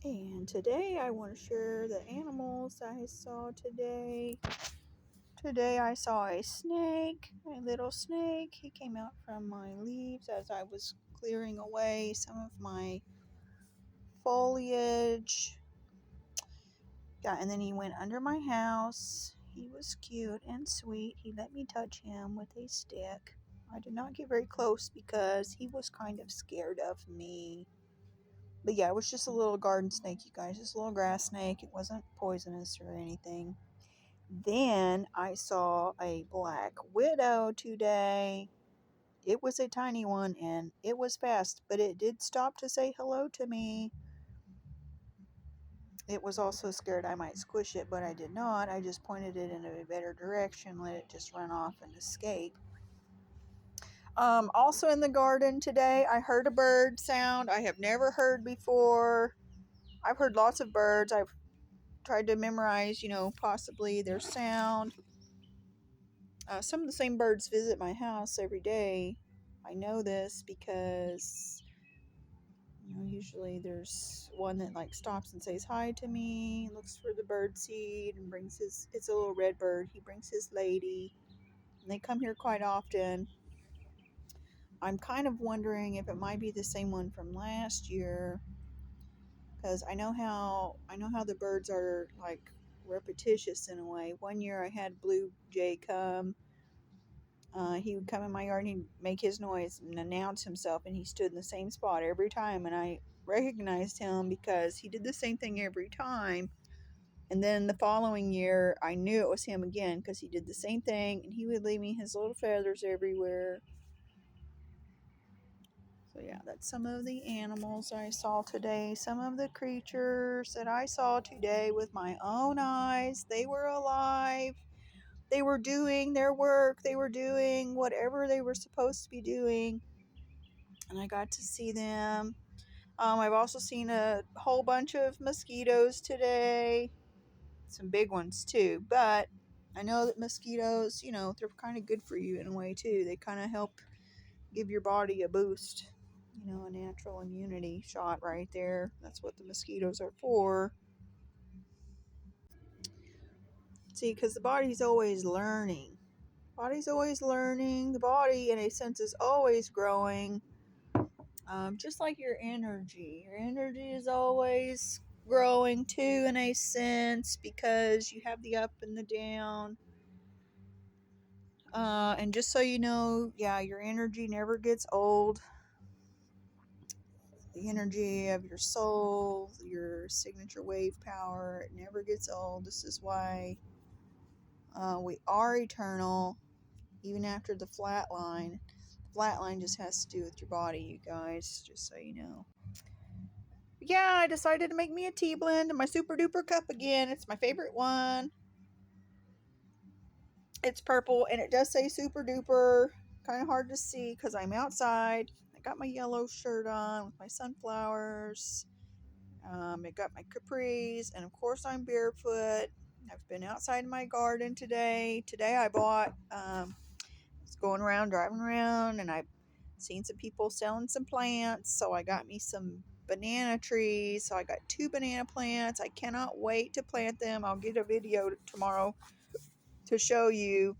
And today I want to share the animals I saw today. Today I saw a snake, a little snake. He came out from my leaves as I was clearing away some of my foliage. Yeah, and then he went under my house. He was cute and sweet. He let me touch him with a stick. I did not get very close because he was kind of scared of me. But yeah, it was just a little garden snake, you guys. Just a little grass snake. It wasn't poisonous or anything. Then I saw a black widow today. It was a tiny one and it was fast, but it did stop to say hello to me. It was also scared I might squish it, but I did not. I just pointed it in a better direction, let it just run off and escape. Also in the garden today, I heard a bird sound I have never heard before. I've heard lots of birds. I've tried to memorize, possibly their sound. Some of the same birds visit my house every day. I know this because, usually there's one that stops and says hi to me, looks for the bird seed, and it's a little red bird. He brings his lady, and they come here quite often. I'm kind of wondering if it might be the same one from last year, because I know how the birds are repetitious in a way. One year I had blue jay come. He would come in my yard and he'd make his noise and announce himself, and he stood in the same spot every time, and I recognized him because he did the same thing every time. And then the following year I knew it was him again because he did the same thing, and he would leave me his little feathers everywhere. So yeah, that's some of the animals I saw today. Some of the creatures that I saw today with my own eyes. They were alive. They were doing their work. They were doing whatever they were supposed to be doing. And I got to see them. I've also seen a whole bunch of mosquitoes today. Some big ones too. But I know that mosquitoes, they're kind of good for you in a way too. They kind of help give your body a boost. A natural immunity shot right there. That's what the mosquitoes are for. See, because the body's always learning. The body, in a sense, is always growing. Just like your energy. Your energy is always growing too, in a sense, because you have the up and the down. And just so you know, yeah, your energy never gets old. The energy of your soul, your signature wave power, it never gets old. This is why we are eternal, even after the flat line. The flat line just has to do with your body, you guys, just so you know. Yeah, I decided to make me a tea blend in my super duper cup again. It's my favorite one. It's purple and it does say super duper. Kind of hard to see because I'm outside. I got my yellow shirt on with my sunflowers. I got my capris, and of course I'm barefoot. I've been outside in my garden today. Today I bought, was going around, driving around, and I've seen some people selling some plants. So I got me some banana trees. So I got 2 banana plants. I cannot wait to plant them. I'll get a video tomorrow to show you.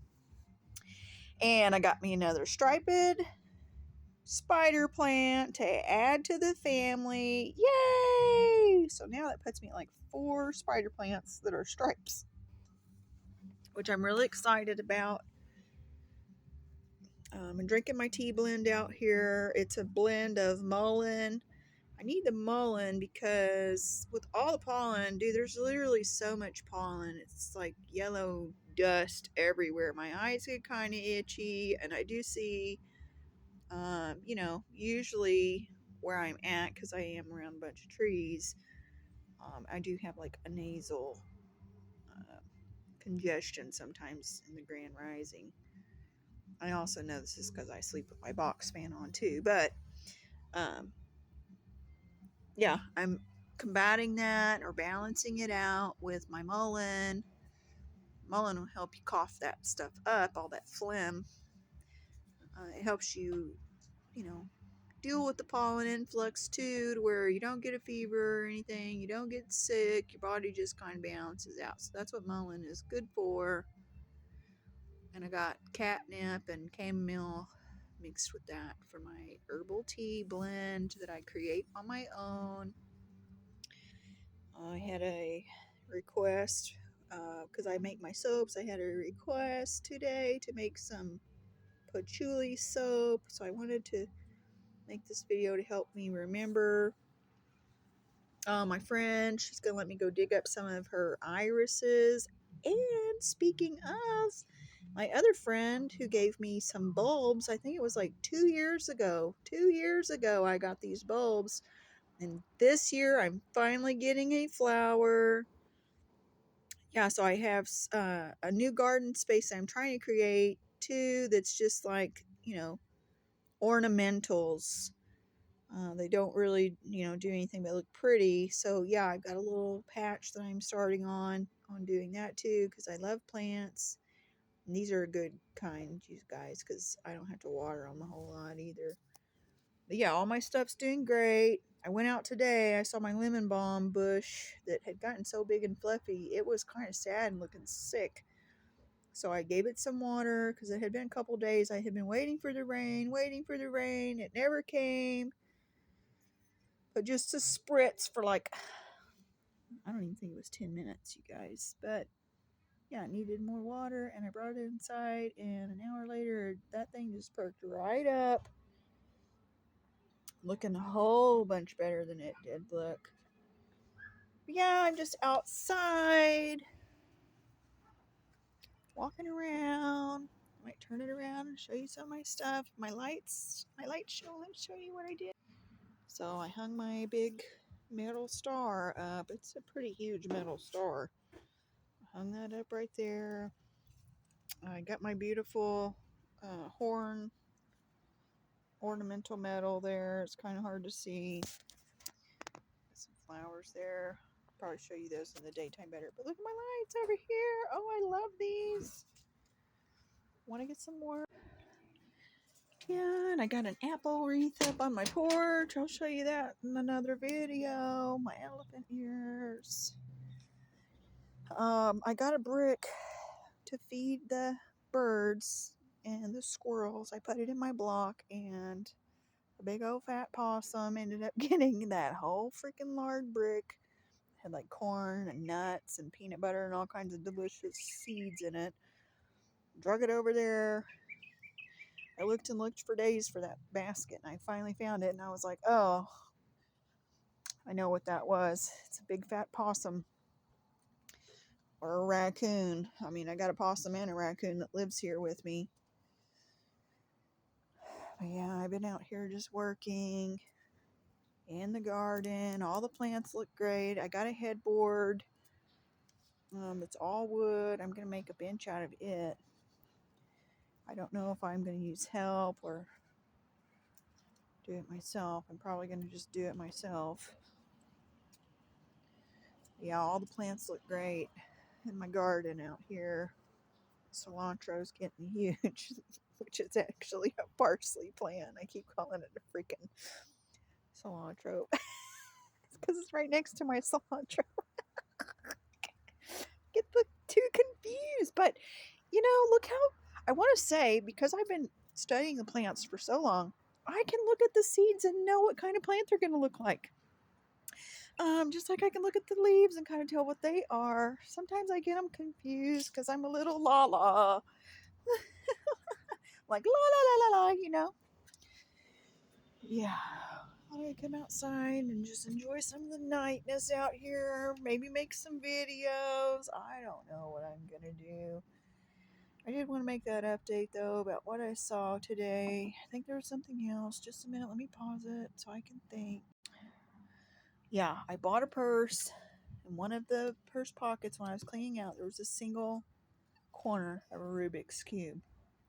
And I got me another striped spider plant to add to the family. Yay! So now that puts me at 4 spider plants that are stripes, which I'm really excited about. I'm drinking my tea blend out here. It's a blend of mullein. I need the mullein because with all the pollen, dude, there's literally so much pollen. It's like yellow dust everywhere. My eyes get kind of itchy, and I do see, usually where I'm at, because I am around a bunch of trees, I do have a nasal congestion sometimes in the Grand Rising. I also know this is because I sleep with my box fan on too, but yeah, I'm combating that or balancing it out with my mullein. Mullein will help you cough that stuff up, all that phlegm. It helps you, deal with the pollen influx too, to where you don't get a fever or anything, you don't get sick, your body just kind of balances out. So that's what mullein is good for. And I got catnip and chamomile mixed with that for my herbal tea blend that I create on my own. I had a request because I make my soaps. I had a request today to make some patchouli soap, so I wanted to make this video to help me remember. My friend, she's gonna let me go dig up some of her irises. And speaking of, my other friend who gave me some bulbs, I think it was like 2 years ago. 2 years ago, I got these bulbs. And this year, I'm finally getting a flower. Yeah, so I have a new garden space I'm trying to create too, that's just like, ornamentals. They don't really, do anything but look pretty. So yeah, I've got a little patch that I'm starting on doing that too, because I love plants. And these are a good kind, you guys, because I don't have to water them a whole lot either. But yeah, all my stuff's doing great. I went out today, I saw my lemon balm bush that had gotten so big and fluffy. It was kind of sad and looking sick. So I gave it some water because it had been a couple days. I had been waiting for the rain, waiting for the rain. It never came. But just a spritz for like, I don't even think it was 10 minutes, you guys. But yeah, it needed more water, and I brought it inside, and an hour later, that thing just perked right up, looking a whole bunch better than it did look. But yeah, I'm just outside, walking around. I might turn it around and show you some of my stuff. My light show. Let me show you what I did. So I hung my big metal star up. It's a pretty huge metal star. I hung that up right there. I got my beautiful horn ornamental metal there. It's kind of hard to see. Got some flowers there. Probably show you those in the daytime better. But look at my lights over here. Oh, I love these. Want to get some more? Yeah, and I got an apple wreath up on my porch. I'll show you that in another video. My elephant ears. I got a brick to feed the birds and the squirrels. I put it in my block, and a big old fat possum ended up getting that whole freaking large brick. It had like corn and nuts and peanut butter and all kinds of delicious seeds in it. Drug it over there. I looked and looked for days for that basket, and I finally found it, and I was like, oh, I know what that was. It's a big fat possum. Or a raccoon. I mean, I got a possum and a raccoon that lives here with me. But yeah, I've been out here just working in the garden. All the plants look great. I got a headboard. It's all wood. I'm going to make a bench out of it. I don't know if I'm going to use help or do it myself. I'm probably going to just do it myself. Yeah, all the plants look great in my garden out here. Cilantro's getting huge, which is actually a parsley plant. I keep calling it a freaking cilantro. It's because it's right next to my cilantro. Get the two confused. But, look how, I want to say, because I've been studying the plants for so long, I can look at the seeds and know what kind of plant they're going to look like. Just like I can look at the leaves and kind of tell what they are. Sometimes I get them confused because I'm a little la-la. Like la la la la la, Yeah. I want to come outside and just enjoy some of the nightness out here. Maybe make some videos. I don't know what I'm going to do. I did want to make that update, though, about what I saw today. I think there was something else. Just a minute. Let me pause it so I can think. Yeah, I bought a purse. In one of the purse pockets when I was cleaning out, there was a single corner of a Rubik's Cube.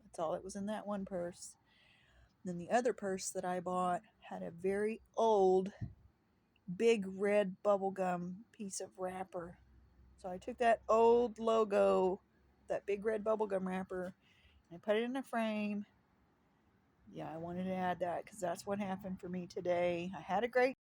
That's all that was in that one purse. Then the other purse that I bought had a very old, big red bubblegum piece of wrapper. So I took that old logo, that big red bubblegum wrapper, and I put it in a frame. Yeah, I wanted to add that because that's what happened for me today. I had a great